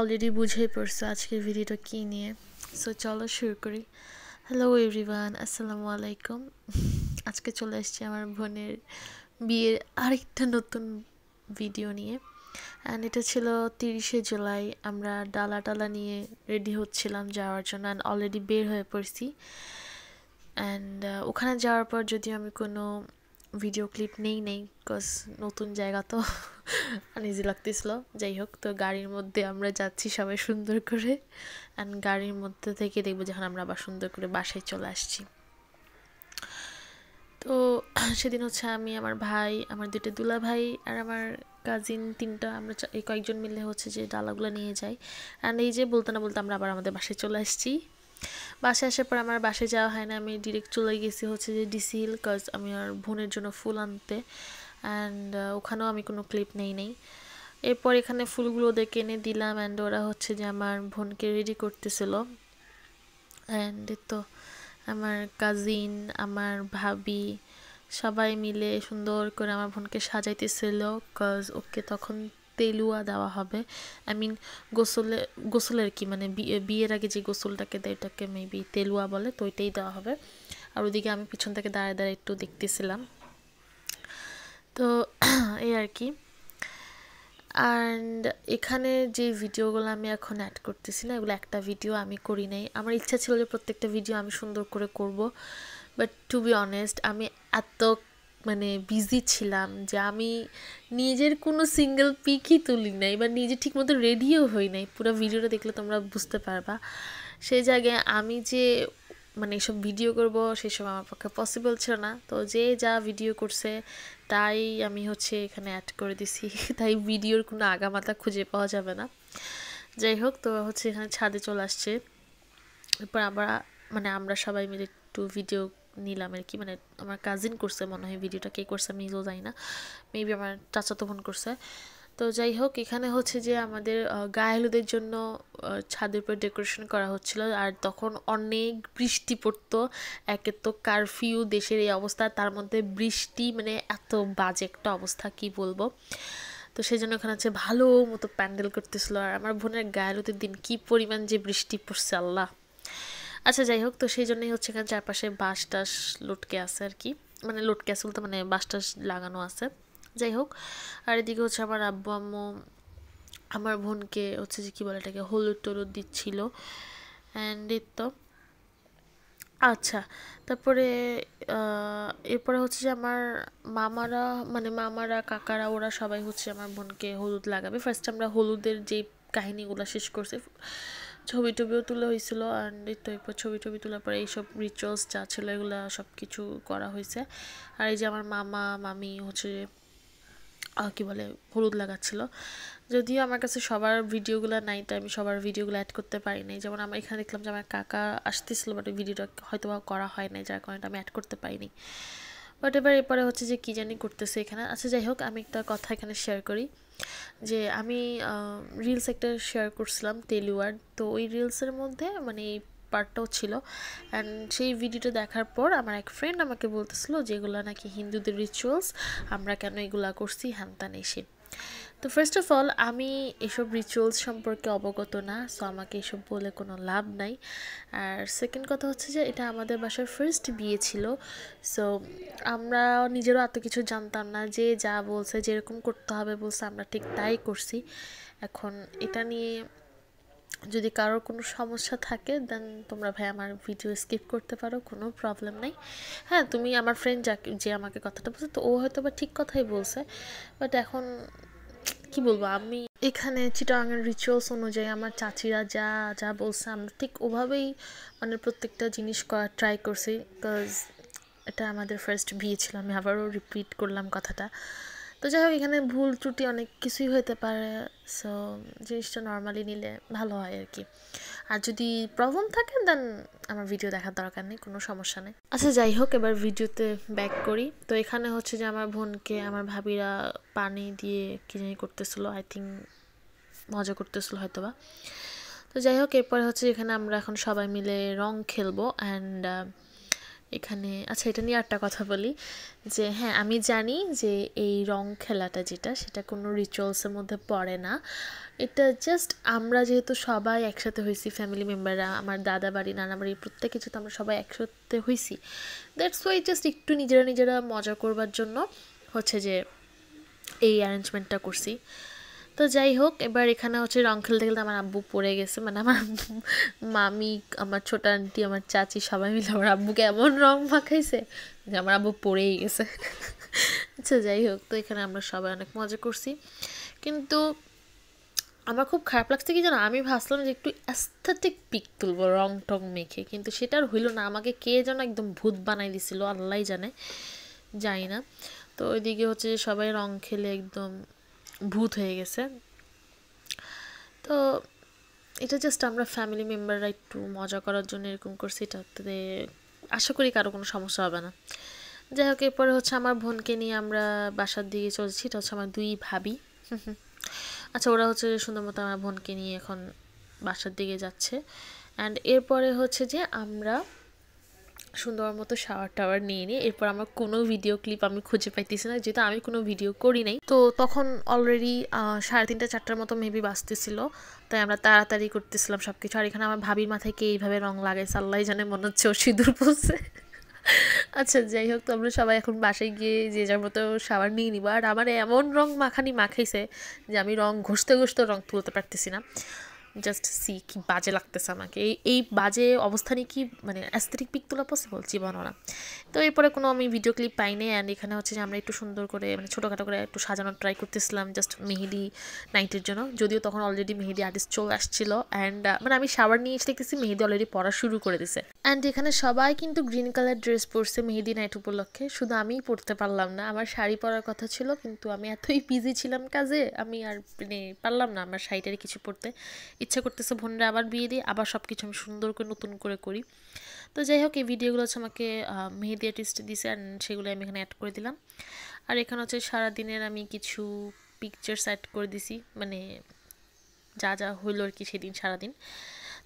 Already বুঝেই পড়ছো আজকের ভিডিওটা কী নিয়ে। সো চলো শুরু করি। হ্যালো এভরিওয়ান, আসসালামু আলাইকুম। আজকে চলে আসছি আমার বোনের বিয়ের আরেকটা নতুন ভিডিও নিয়ে। অ্যান্ড এটা ছিল 30শে জুলাই। আমরা ডালা নিয়ে রেডি হচ্ছিলাম যাওয়ার জন্য, অ্যান্ড অলরেডি বের হয়ে পড়ছি। অ্যান্ড ওখানে যাওয়ার পর যদিও আমি কোনো ভিডিও ক্লিপ নেই বিকজ নতুন জায়গা তো আনইজি লাগতেছিল। যাই হোক, তো গাড়ির মধ্যে আমরা যাচ্ছি সবাই সুন্দর করে, অ্যান্ড গাড়ির মধ্যে থেকে দেখবো যখন আমরা আবার সুন্দর করে বাসায় চলে আসছি। তো সেদিন হচ্ছে আমি, আমার ভাই, আমার দুটো দুলা ভাই আর আমার কাজিন তিনটা, আমরা এই কয়েকজন মিলে হচ্ছে যে ডালাগুলো নিয়ে যাই। অ্যান্ড এই যে বলতে না বলতে আমরা আবার আমাদের বাসায় চলে আসছি। বাসায় আসার পর আমার বাসায় যাওয়া হয় না, আমি ডিরেক্ট চলে গেছি হচ্ছে যে ডিসি হিল, কজ আমি আর বোনের জন্য ফুল আনতে। অ্যান্ড ওখানেও আমি কোনো ক্লিপ নেই। এরপর এখানে ফুলগুলো ওদেরকে এনে দিলাম, অ্যান্ড ওরা হচ্ছে যে আমার বোনকে রেডি করতেছিল। অ্যান্ড তো আমার কাজিন, আমার ভাবি সবাই মিলে সুন্দর করে আমার বোনকে সাজাইতেছিল, কজ ওকে তখন তেলুয়া দেওয়া হবে। আই মিন গোসলের কি মানে বিয়ের আগে যে গোসলটাকে দেয় ওটাকে মেবি তেলুয়া বলে, তো ওইটাই দেওয়া হবে। আর ওদিকে আমি পিছন থেকে দাঁড়ায় একটু দেখতেছিলাম। তো এই আর কি। অ্যান্ড এখানে যে ভিডিওগুলো আমি এখন অ্যাড করতেছি না, এগুলো একটা ভিডিও আমি করি নাই। আমার ইচ্ছা ছিল যে প্রত্যেকটা ভিডিও আমি সুন্দর করে করব, বাট টু বি অনেস্ট আমি এত বিজি ছিলাম যে আমি নিজের কোনো সিঙ্গেল পিকই তুলি নাই বা নিজে ঠিকমতো রেডিও হই নাই। পুরো ভিডিওটা দেখলে তোমরা বুঝতে পারবা। সেই জায়গায় আমি যে এসব ভিডিও করব সেসব আমার পক্ষে পসিবল ছিল না। তো যে যা ভিডিও করছে তাই আমি হচ্ছে এখানে অ্যাড করে দিছি, তাই ভিডিওর কোনো আগামাথা খুঁজে পাওয়া যাবে না। যাই হোক, তো হচ্ছে এখানে ছাদে চলে আসছে। এরপর আমরা সবাই মিলে একটু ভিডিও নিলাম আর কি। আমার কাজিন করছে মনে হয় ভিডিওটা, কে করছে আমি নিজেও জানি না, মেবি আমার চাচাতো বোন করছে। তো যাই হোক, এখানে হচ্ছে যে আমাদের গায়ে হলুদের জন্য ছাদের উপর ডেকোরেশন করা হচ্ছিল, আর তখন অনেক বৃষ্টি পড়তো। একে তো কারফিউ, দেশের এই অবস্থা, তার মধ্যে বৃষ্টি, এত বাজে একটা অবস্থা কি বলবো। তো সেই জন্য ওখানে হচ্ছে ভালো মতো প্যান্ডেল করতেছিল। আর আমার বোনের গায়ে হলুদের দিন কি পরিমাণ যে বৃষ্টি পড়ছে আল্লাহ। আচ্ছা যাই হোক, তো সেই জন্যই হচ্ছে এখানে চারপাশে বাঁশ টাস লটকে আছে আর কি, লটকে আছে বলতে বাঁশ টাস লাগানো আছে। যাই হোক, আর এদিকে হচ্ছে আমার আব্বু আম্মু আমার বোনকে হচ্ছে যে কী বলে এটাকে হলুদ টলুদ দিচ্ছিল। অ্যান্ড এই তো আচ্ছা, তারপরে এরপরে হচ্ছে যে আমার মামারা কাকারা ওরা সবাই হচ্ছে আমার বোনকে হলুদ লাগাবে। ফার্স্ট আমরা হলুদের যে কাহিনিগুলো শেষ করছি, ছবি টবিও তুলে হয়েছিল। অ্যান্ড এই তো এরপর ছবি টবি তোলার পরে এইসব রিচুয়ালস যা ছিল এগুলো সব কিছু করা হয়েছে। আর এই যে আমার মামা মামি হচ্ছে কি বলে হলুদ লাগাচ্ছিল। যদিও আমার কাছে সবার ভিডিওগুলো নাই, তাই আমি সবার ভিডিওগুলো অ্যাড করতে পারি নাই। যেমন আমার এখানে দেখলাম যে আমার কাকা আসতেছিল, বাট ওই ভিডিওটা হয়তো বা করা হয় নাই, যার কারণে আমি অ্যাড করতে পারিনি। বাট এরপরে হচ্ছে যে কী জানি করতেছে এখানে। আচ্ছা যাই হোক, আমি একটা কথা এখানে শেয়ার করি যে আমি রিলস একটা শেয়ার করছিলাম তেলুয়ার। তো ওই রিলসের মধ্যে এই পার্টটাও ছিল। অ্যান্ড সেই ভিডিওটা দেখার পর আমার এক ফ্রেন্ড আমাকে বলতেছিল যে এগুলো নাকি হিন্দুদের রিচুয়ালস, আমরা কেন এগুলা করছি হ্যান ত্যান এসে। তো ফার্স্ট অফ অল আমি এসব রিচুয়ালস সম্পর্কে অবগত না, সো আমাকে এসব বলে কোনো লাভ নাই। আর সেকেন্ড কথা হচ্ছে যে এটা আমাদের বাসার ফার্স্ট বিয়ে ছিল, সো আমরা নিজেরও এত কিছু জানতাম না। যে যা বলছে, যেরকম করতে হবে বলছে, আমরা ঠিক তাই করছি। এখন এটা নিয়ে যদি কারোর কোনো সমস্যা থাকে দেন তোমরা ভাই আমার ভিডিও স্কিপ করতে পারো, কোনো প্রবলেম নেই। হ্যাঁ, তুমি আমার ফ্রেন্ড যে আমাকে কথাটা বলছে, তো ও হয়তো বা ঠিক কথাই বলছে, বাট এখন কি বলবো, আমি এখানে চিটাগাংয়ের রিচুয়ালস অনুযায়ী আমার চাচিরা যা যা বলছে আমরা ঠিক ওভাবেই প্রত্যেকটা জিনিস করার ট্রাই করছি, বিকজ এটা আমাদের ফার্স্ট বিয়ে ছিল। আমি আবারও রিপিট করলাম কথাটা। তো যাই হোক, এখানে ভুল ত্রুটি অনেক কিছুই হতে পারে, সো জিনিসটা নর্মালি নিলে ভালো হয় আর কি। আর যদি প্রবলেম থাকে দেন আমার ভিডিও দেখার দরকার নেই, কোনো সমস্যা নেই। আচ্ছা যাই হোক, এবার ভিডিওতে ব্যাক করি। তো এখানে হচ্ছে যে আমার বোনকে আমার ভাবিরা পানি দিয়ে কী জানি করতেছিল, আই থিঙ্ক মজা করতেছিল হয়তো বা। তো যাই হোক, এরপরে হচ্ছে এখানে আমরা এখন সবাই মিলে রং খেলবো। অ্যান্ড এখানে আচ্ছা এটা নিয়ে একটা কথা বলি যে হ্যাঁ আমি জানি যে এই রং খেলাটা যেটা সেটা কোনো রিচুয়ালসের মধ্যে পড়ে না। এটা জাস্ট আমরা যেহেতু সবাই একসাথে হয়েছি ফ্যামিলি মেম্বাররা, আমার দাদা বাড়ি নানা বাড়ি প্রত্যেক কিছু তো আমরা সবাই একসাথে হয়েছি, দ্যাটস ওয়াই জাস্ট একটু নিজেরা নিজেরা মজা করবার জন্য হচ্ছে যে এই অ্যারেঞ্জমেন্টটা করছি। তো যাই হোক, এবার এখানে হচ্ছে রং খেলতে খেলতে আমার আব্বু পড়ে গেছে, মানে আমার মামি, আমার ছোট আন্টি, আমার চাচি সবাই মিলে আমার আব্বুকে এমন রং মাখাইছে যে আমার আব্বু পড়েই গেছে। আচ্ছা যাই হোক, তো এখানে আমরা সবাই অনেক মজা করছি। কিন্তু আমার খুব খারাপ লাগছে কি জানো, আমি ভাবছিলাম যে একটু অ্যাস্থেটিক পিক তুলবো রং টং মেখে, কিন্তু সেটা আর হইলো না। আমাকে কে যেন একদম ভূত বানাই দিছিল, আল্লাহ জানে, জানি না। তো ওইদিকে হচ্ছে সবাই রং খেলে একদম ভূত হয়ে গেছে। তো এটা জাস্ট আমরা ফ্যামিলি মেম্বাররা একটু মজা করার জন্য এরকম করছি, এটাতে আশা করি কারো কোনো সমস্যা হবে না। যাই হোক, এরপরে হচ্ছে আমার বোনকে নিয়ে আমরা বাসার দিকে চলছি। এটা হচ্ছে আমার দুই ভাবি। আচ্ছা, ওরা হচ্ছে সুন্দর মতো আমার বোনকে নিয়ে এখন বাসার দিকে যাচ্ছে। অ্যান্ড এরপরে হচ্ছে যে আমরা সুন্দর মতো শাওয়ার টাওয়ার নিয়ে নিই। এরপর আমার কোনো ভিডিও ক্লিপ আমি খুঁজে পাইতেছি না, যেহেতু আমি কোনো ভিডিও করি নাই। তো তখন অলরেডি 3:30 4টার মতো মেবি বাজতেছিল, তাই আমরা তাড়াতাড়ি করতেছিলাম সব কিছু। আর এখানে আমার ভাবির মাথায় কে এইভাবে রং লাগাইছে আল্লাহ জানে, মনে হচ্ছে ও সিঁদুর পড়ছে। আচ্ছা যাই হোক, তো আমরা সবাই এখন বাসায় গিয়ে যে যার মতো শাওয়ার নিয়ে নিব। আর আমার এমন রং মাখাইছে যে আমি রং ঘষতে ঘষতে রং তুলতে পারতেছি না। জাস্ট সি কি বাজে লাগতেছে আমাকে, এই বাজে অবস্থানে কি মানে অ্যাস্থেটিক পিক তোলা পসিবল? জীবনও না। তো এরপরে কোনো আমি ভিডিও ক্লিপ পাইনি। অ্যান্ড এখানে হচ্ছে যে আমরা একটু সুন্দর করে মানে ছোটোখাটো করে একটু সাজানোর ট্রাই করতেছিলাম জাস্ট মেহেদি নাইটের জন্য, যদিও তখন অলরেডি মেহেদি আর্টিস্ট চলে আসছিল। অ্যান্ড মানে আমি শাওয়ার নিয়ে এসে দেখতেছি মেহেদি অলরেডি পড়া শুরু করে দিছে। অ্যান্ড এখানে সবাই কিন্তু গ্রিন কালার ড্রেস পরছে মেহেদি নাইট উপলক্ষে, শুধু আমিই পরতে পারলাম না। আমার শাড়ি পরার কথা ছিল, কিন্তু আমি এতই বিজি ছিলাম কাজে, আমি আর মানে পারলাম না আমার শাড়িটারে কিছু পরতে। ইচ্ছা করতেছে বোনরা আবার বিয়ে দিয়ে আবার সব কিছু আমি সুন্দর করে নতুন করে করি। তো যাই হোক, এই ভিডিওগুলো হচ্ছে আমাকে মেহেদি আর্টিস্ট দিছে, অ্যান্ড সেগুলো আমি এখানে অ্যাড করে দিলাম। আর এখানে হচ্ছে সারাদিনের আমি কিছু পিকচার্স অ্যাড করে দিছি, মানে যা যা হইলো আর কি সেদিন সারাদিন।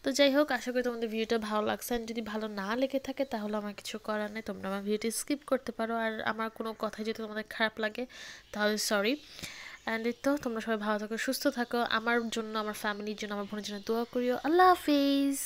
তো যাই হোক, আশা করি তোমাদের ভিডিওটা ভালো লাগছে। আর যদি ভালো না লেগে থাকে তাহলে আমার কিছু করার নেই, তোমরা আমার ভিডিওটি স্কিপ করতে পারো। আর আমার কোনো কথাই যদি তোমাদের খারাপ লাগে তাহলে সরি। অ্যান্ড এই তো তোমরা সবাই ভালো থাকো, সুস্থ থাকো, আমার জন্য, আমার ফ্যামিলির জন্য, আমার বোনের জন্য দোয়া করিও। আল্লাহ হাফিজ।